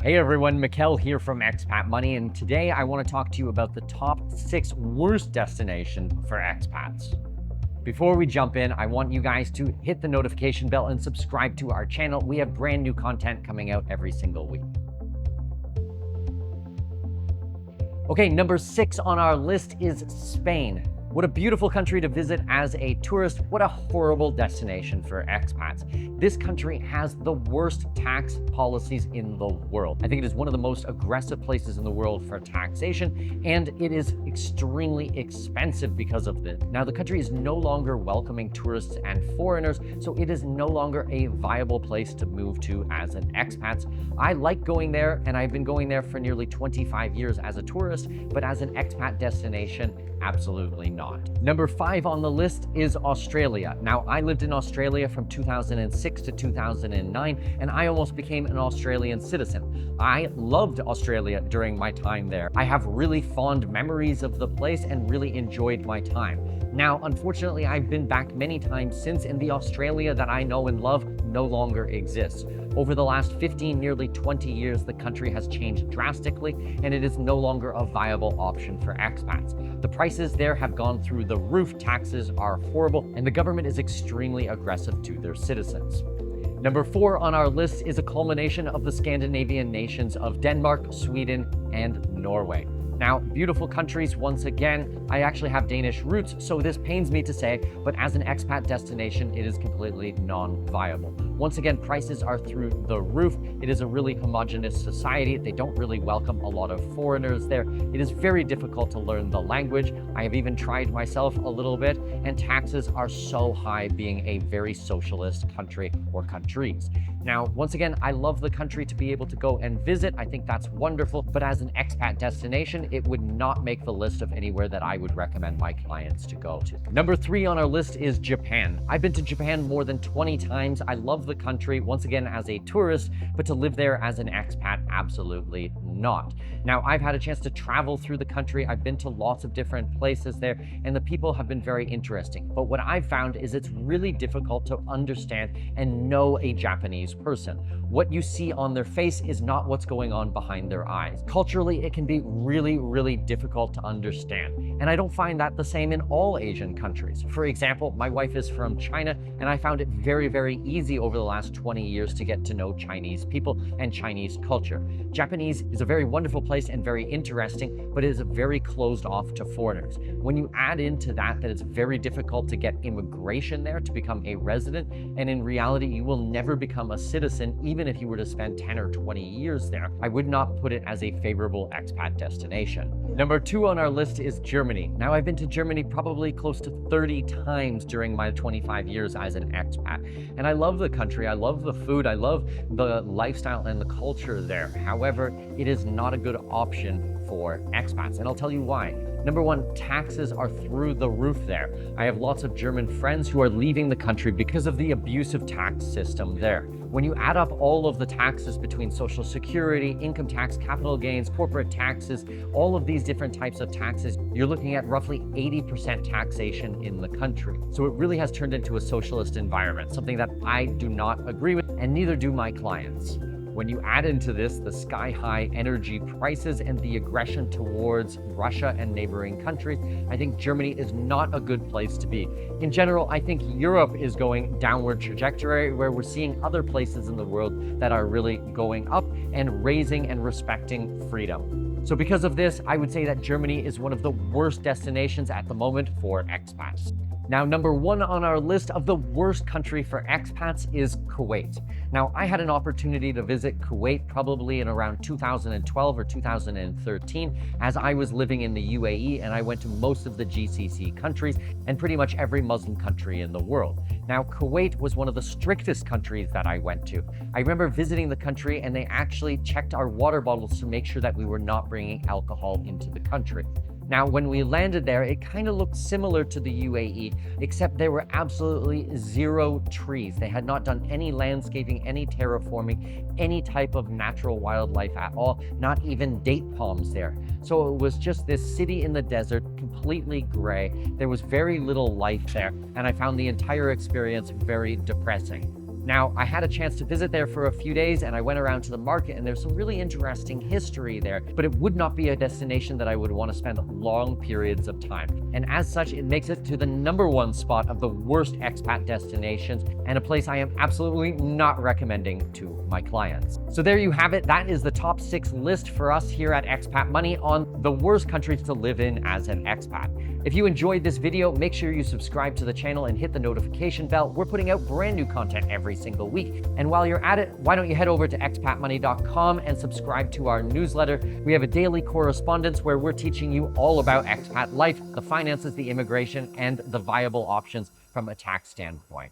Hey everyone, Mikkel here from Expat Money, and today I want to talk to you about the top 6 worst destinations for expats. Before we jump in, I want you guys to hit the notification bell and subscribe to our channel. We have brand new content coming out every single week. Okay, number 6 on our list is Spain. What a beautiful country to visit as a tourist. What a horrible destination for expats. This country has the worst tax policies in the world. I think it is one of the most aggressive places in the world for taxation, and it is extremely expensive because of this. Now, the country is no longer welcoming tourists and foreigners, so it is no longer a viable place to move to as an expat. I like going there, and I've been going there for nearly 25 years as a tourist, but as an expat destination, absolutely not. Number 5 on the list is Australia. Now, I lived in Australia from 2006 to 2009, and I almost became an Australian citizen. I loved Australia during my time there. I have really fond memories of the place and really enjoyed my time. Now, unfortunately, I've been back many times since, and the Australia that I know and love no longer exists. Over the last 15, nearly 20 years, the country has changed drastically, and it is no longer a viable option for expats. The prices there have gone through the roof, taxes are horrible, and the government is extremely aggressive to their citizens. Number 4 on our list is a culmination of the Scandinavian nations of Denmark, Sweden, and Norway. Now, beautiful countries, once again. I actually have Danish roots, so this pains me to say, but as an expat destination, it is completely non-viable. Once again, prices are through the roof. It is a really homogenous society. They don't really welcome a lot of foreigners there. It is very difficult to learn the language. I have even tried myself a little bit, and taxes are so high, being a very socialist country or countries. Now, once again, I love the country to be able to go and visit. I think that's wonderful, but as an expat destination, it would not make the list of anywhere that I would recommend my clients to go to. Number 3 on our list is Japan. I've been to Japan more than 20 times. I love the country, once again, as a tourist, but to live there as an expat, absolutely not. Now, I've had a chance to travel through the country. I've been to lots of different places there, and the people have been very interesting. But what I've found is it's really difficult to understand and know a Japanese person. What you see on their face is not what's going on behind their eyes. Culturally, it can be really difficult to understand. And I don't find that the same in all Asian countries. For example, my wife is from China, and I found it very easy over the last 20 years to get to know Chinese people and Chinese culture. Japanese is a very wonderful place and very interesting, but it is very closed off to foreigners. When you add into that it's very difficult to get immigration there to become a resident, and in reality, you will never become a citizen even if you were to spend 10 or 20 years there, I would not put it as a favorable expat destination. Number 2 on our list is Germany. Now, I've been to Germany probably close to 30 times during my 25 years as an expat, and I love the country, I love the food, I love the lifestyle and the culture there. However, it is not a good option for expats, and I'll tell you why. Number 1, taxes are through the roof there. I have lots of German friends who are leaving the country because of the abusive tax system there. When you add up all of the taxes between Social Security, income tax, capital gains, corporate taxes, all of these different types of taxes, you're looking at roughly 80% taxation in the country. So it really has turned into a socialist environment, something that I do not agree with, and neither do my clients. When you add into this the sky-high energy prices and the aggression towards Russia and neighboring countries, I think Germany is not a good place to be. In general, I think Europe is going downward trajectory, where we're seeing other places in the world that are really going up and raising and respecting freedom. So because of this, I would say that Germany is one of the worst destinations at the moment for expats. Now, number 1 on our list of the worst country for expats is Kuwait. Now, I had an opportunity to visit Kuwait probably in around 2012 or 2013 as I was living in the UAE, and I went to most of the GCC countries and pretty much every Muslim country in the world. Now, Kuwait was one of the strictest countries that I went to. I remember visiting the country, and they actually checked our water bottles to make sure that we were not bringing alcohol into the country. Now, when we landed there, it kind of looked similar to the UAE, except there were absolutely 0 trees. They had not done any landscaping, any terraforming, any type of natural wildlife at all, not even date palms there. So it was just this city in the desert, completely gray. There was very little life there, and I found the entire experience very depressing. Now, I had a chance to visit there for a few days and I went around to the market and there's some really interesting history there, but it would not be a destination that I would want to spend long periods of time. And as such, it makes it to the #1 spot of the worst expat destinations and a place I am absolutely not recommending to my clients. So there you have it. That is the top 6 list for us here at Expat Money on the worst countries to live in as an expat. If you enjoyed this video, make sure you subscribe to the channel and hit the notification bell. We're putting out brand new content every single week. And while you're at it, why don't you head over to expatmoney.com and subscribe to our newsletter. We have a daily correspondence where we're teaching you all about expat life, the finances, the immigration, and the viable options from a tax standpoint.